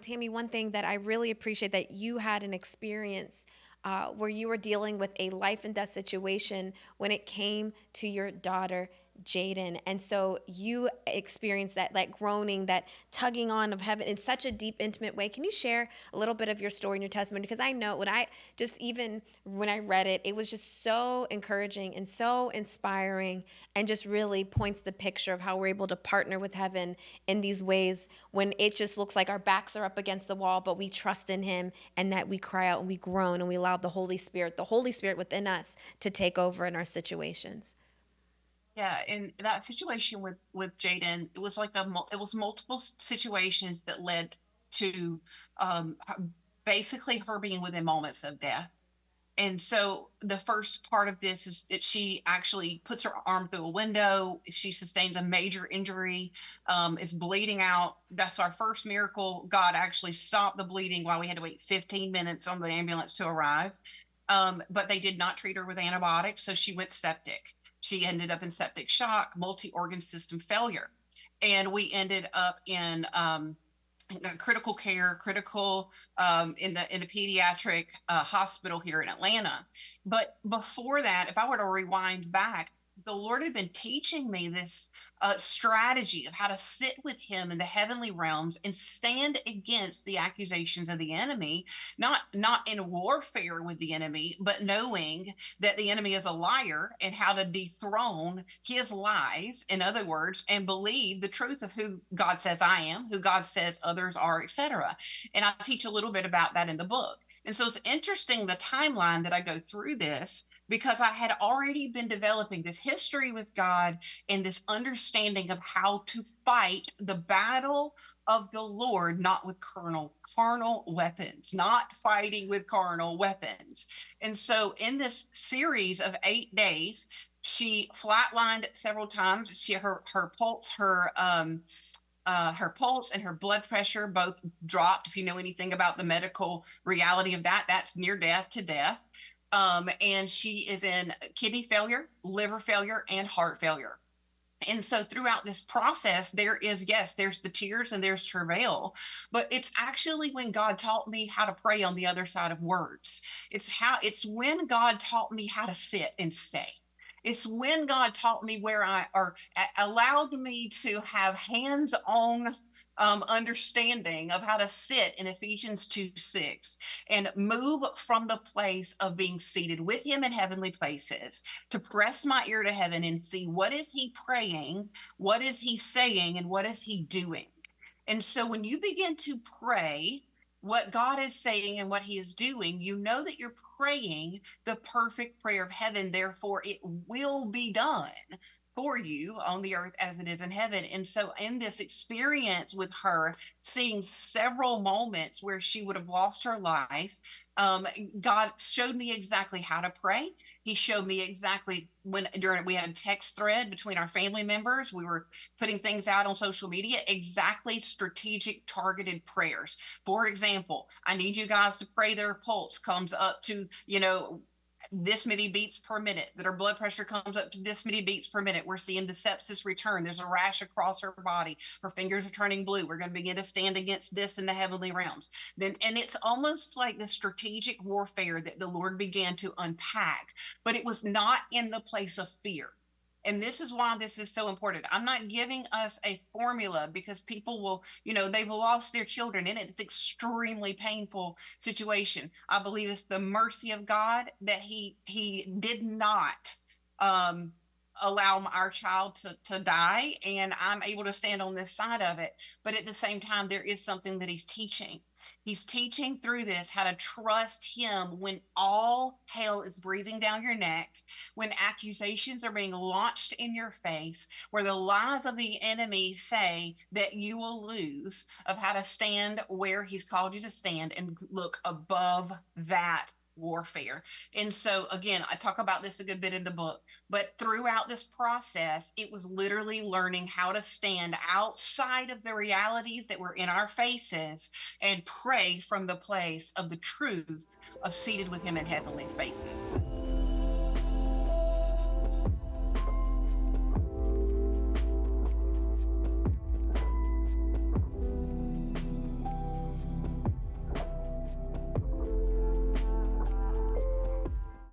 Tammie, one thing that I really appreciate that you had an experience where you were dealing with a life and death situation when it came to your daughter, Jaden. And so you experienced that groaning, that tugging on of heaven in such a deep, intimate way. Can you share a little bit of your story and your testimony? Because I know when I read it, it was just so encouraging and so inspiring and just really points the picture of how we're able to partner with heaven in these ways when it just looks like our backs are up against the wall, but we trust in him and that we cry out and we groan and we allow the Holy Spirit within us to take over in our situations. Yeah, in that situation with Jaden, it was it was multiple situations that led to basically her being within moments of death. And so the first part of this is that she actually puts her arm through a window. She sustains a major injury, is bleeding out. That's our first miracle. God actually stopped the bleeding while we had to wait 15 minutes on the ambulance to arrive. But they did not treat her with antibiotics, so she went septic. She ended up in septic shock, multi-organ system failure. And we ended up in critical care, critical in the pediatric hospital here in Atlanta. But before that, if I were to rewind back, the Lord had been teaching me this strategy of how to sit with Him in the heavenly realms and stand against the accusations of the enemy, not in warfare with the enemy, but knowing that the enemy is a liar and how to dethrone his lies, in other words, and believe the truth of who God says I am, who God says others are, etc. And I teach a little bit about that in the book. And so it's interesting the timeline that I go through this because I had already been developing this history with God and this understanding of how to fight the battle of the Lord, not with carnal weapons, not fighting with carnal weapons. And so in this series of 8 days, she flatlined several times. Her pulse, her pulse and her blood pressure both dropped. If you know anything about the medical reality of that, that's near death to death. And she is in kidney failure, liver failure, and heart failure. And so throughout this process, yes, there's the tears and there's travail, but it's actually when God taught me how to pray on the other side of words. It's when God taught me how to sit and stay. It's when God taught me allowed me to have hands-on understanding of how to sit in Ephesians 2:6 and move from the place of being seated with him in heavenly places to press my ear to heaven and see what is he praying, what is he saying, and what is he doing. And so when you begin to pray what God is saying and what he is doing, you know that you're praying the perfect prayer of heaven. Therefore, it will be done for you on the earth as it is in heaven. And so, in this experience with her, seeing several moments where she would have lost her life, God showed me exactly how to pray. He showed me exactly we had a text thread between our family members. We were putting things out on social media, exactly strategic targeted prayers. For example, I need you guys to pray their pulse comes up to, this many beats per minute, that her blood pressure comes up to this many beats per minute. We're seeing the sepsis return. There's a rash across her body. Her fingers are turning blue. We're going to begin to stand against this in the heavenly realms. And it's almost like the strategic warfare that the Lord began to unpack, but it was not in the place of fear. And this is why this is so important. I'm not giving us a formula because people will, they've lost their children and it's extremely painful situation. I believe it's the mercy of God that he did not allow our child to die, and I'm able to stand on this side of it. But at the same time, there is something that he's teaching. He's teaching through this how to trust him when all hell is breathing down your neck, when accusations are being launched in your face, where the lies of the enemy say that you will lose, of how to stand where he's called you to stand and look above that warfare. And so, again, I talk about this a good bit in the book, but throughout this process, it was literally learning how to stand outside of the realities that were in our faces and pray from the place of the truth of seated with him in heavenly spaces.